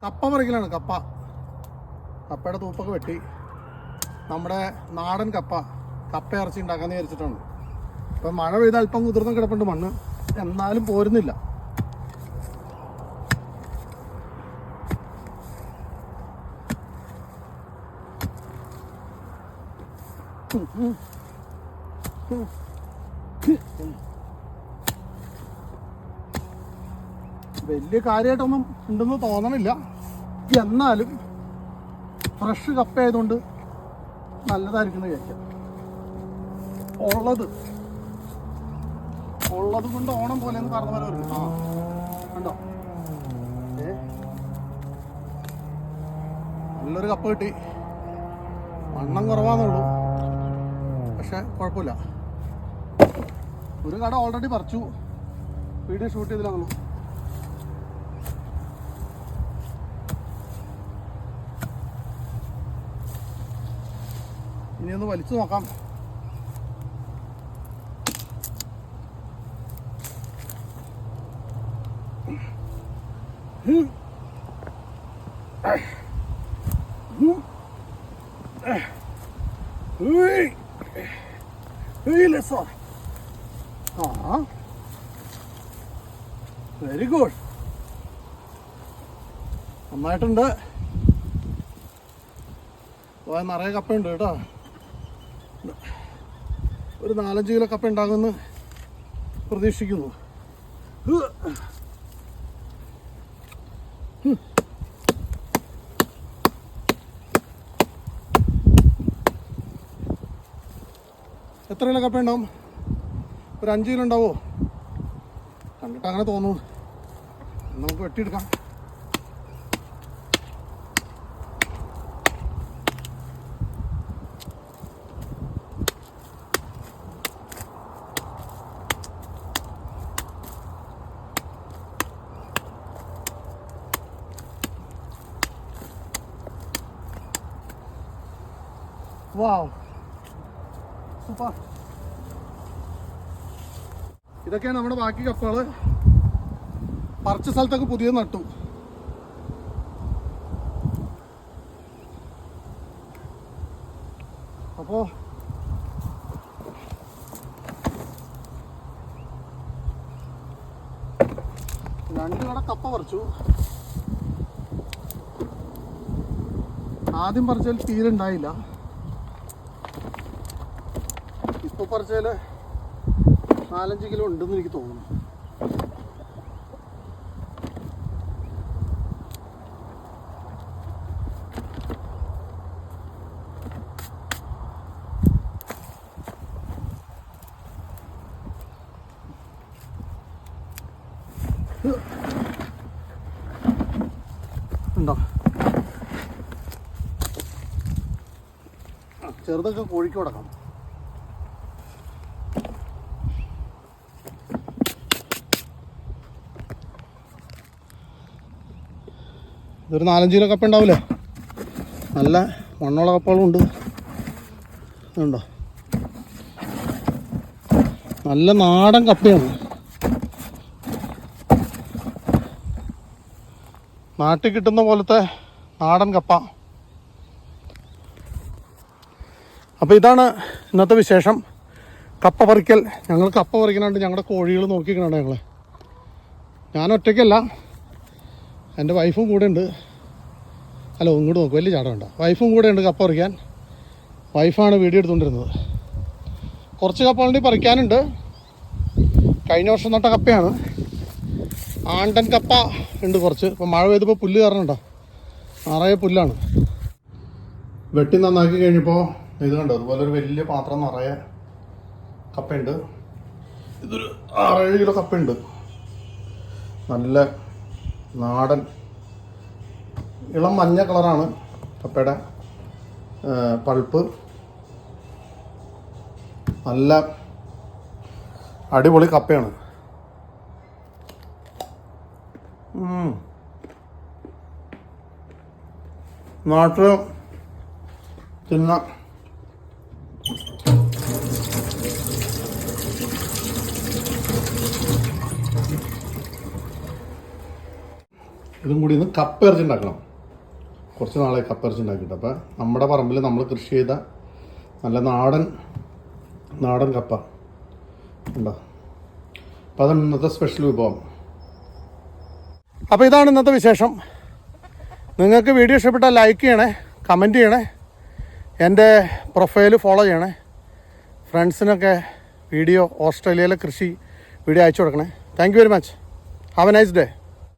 കപ്പ പറിക്കലാണ്. കപ്പയുടെ തൂപ്പൊക്കെ വെട്ടി നമ്മുടെ നാടൻ കപ്പ ഇറച്ചി ഉണ്ടാക്കാന്ന് വിചാരിച്ചിട്ടാണ്. ഇപ്പം മഴ പെയ്ത് അല്പം കുതിർന്ന് കിടപ്പുണ്ട് മണ്ണ്, എന്നാലും പോരുന്നില്ല. വലിയ കാര്യമായിട്ടൊന്നും ഉണ്ടെന്ന് തോന്നണില്ല. എന്നാലും ഫ്രഷ് കപ്പ ആയതുകൊണ്ട് നല്ലതായിരിക്കും എന്ന് വിചാരിക്കാം. ഉള്ളത് കൊണ്ട് ഓണം പോലെ എന്ന് പറഞ്ഞ പോലെ വരും. കണ്ടോ, നല്ലൊരു കപ്പ കിട്ടി. വണ്ണം കുറവാന്നുള്ളൂ, പക്ഷെ കുഴപ്പമില്ല. ഒരു കട ഓൾറെഡി പറിച്ചു, വീഡിയോ ഷൂട്ട് ചെയ്തില്ലാന്നുള്ളൂ. ഇനി ഒന്ന് വലിച്ചു നോക്കാം. വെരി ഗുഡ്, നന്നായിട്ടുണ്ട്. നിറയെ കപ്പയുണ്ട് കേട്ടോ. ഒരു 4-5 കിലോ കപ്പ ഉണ്ടാകുമെന്ന് പ്രതീക്ഷിക്കുന്നു. എത്ര കിലോ കപ്പ ഉണ്ടാവും? ഒരു 5 കിലോ ഉണ്ടാവോ? കണ്ടിട്ട് അങ്ങനെ തോന്നുന്നു. നമുക്ക് വെട്ടിയെടുക്കാം. വാവ്, സൂപ്പർ. ഇതൊക്കെയാണ് നമ്മുടെ ബാക്കി കപ്പകൾ. പറിച്ച സ്ഥലത്തൊക്കെ പുതിയത് നട്ടു. അപ്പോൾ രണ്ട് കട കപ്പ പറിച്ചു. ആദ്യം പറിച്ചതിൽ തീരെ ഉണ്ടായില്ല. ഇപ്പോൾ പറിച്ചതിൽ 4-5 കിലോ ഉണ്ടെന്ന് എനിക്ക് തോന്നുന്നു. ഉണ്ടോ? ചെറുതൊക്കെ കോഴിക്ക് കൊടുക്കാം. ഇതൊരു 4-5 കിലോ കപ്പ ഉണ്ടാവില്ലേ? നല്ല മണ്ണുള്ള കപ്പകളും ഉണ്ട്. ഇതുണ്ടോ, നല്ല നാടൻ കപ്പയാണ്. നാട്ടിൽ കിട്ടുന്ന പോലത്തെ നാടൻ കപ്പ. അപ്പോൾ ഇതാണ് ഇന്നത്തെ വിശേഷം. കപ്പ പറിക്കൽ. ഞങ്ങൾ കപ്പ പറിക്കുന്നുണ്ട്. ഞങ്ങളുടെ കോഴികൾ നോക്കിക്കണുണ്ട് ഞങ്ങളെ. ഞാൻ ഒറ്റയ്ക്കല്ല, എൻ്റെ വൈഫും കൂടെ ഉണ്ട്. അല്ല, ഇങ്ങോട്ട് നോക്കും, വലിയ ചാടമുണ്ട. വൈഫും കൂടെ ഉണ്ട് കപ്പ പറിക്കാൻ. വൈഫാണ് വീഡിയോ എടുത്തുകൊണ്ടിരുന്നത്. കുറച്ച് കപ്പകളുണ്ട് പറിക്കാനുണ്ട്. കഴിഞ്ഞ വർഷം നട്ട കപ്പയാണ്. ആണ്ടൻ കപ്പ ഉണ്ട് കുറച്ച്. ഇപ്പം മഴ പെയ്തപ്പോൾ പുല്ല് കയറണുണ്ടോ, നിറയെ പുല്ലാണ്. വെട്ടി നന്നാക്കി കഴിഞ്ഞപ്പോൾ ഇത് കണ്ടോ, അതുപോലെ ഒരു വലിയ പാത്രം നിറയെ കപ്പയുണ്ട്. ഇതൊരു 6-7 കിലോ കപ്പയുണ്ട്. നല്ല നാടൻ ഇളം മഞ്ഞ കളറാണ് കപ്പയുടെ പൾപ്പ്. നല്ല അടിപൊളി കപ്പയാണ്. നാട്ടിൽ തിന്ന ഇതും കൂടി ഒന്ന് കപ്പ ഇറച്ചി ഉണ്ടാക്കണം. കുറച്ച് നാളെ കപ്പ ഇറച്ചി ഉണ്ടാക്കിയിട്ട്. അപ്പോൾ നമ്മുടെ പറമ്പിൽ നമ്മൾ കൃഷി ചെയ്ത നല്ല നാടൻ കപ്പ ഉണ്ടോ. അപ്പോൾ അതാണ് ഇന്നത്തെ സ്പെഷ്യൽ വിഭവം. അപ്പോൾ ഇതാണ് ഇന്നത്തെ വിശേഷം. നിങ്ങൾക്ക് വീഡിയോ ഇഷ്ടപ്പെട്ടാൽ ലൈക്ക് ചെയ്യണേ, കമൻറ്റ് ചെയ്യണേ, എൻ്റെ പ്രൊഫൈൽ ഫോളോ ചെയ്യണേ, ഫ്രണ്ട്സിനൊക്കെ ഓസ്ട്രേലിയയിലെ കൃഷി വീഡിയോ അയച്ചു കൊടുക്കണേ. Thank you very much. Have A nice day.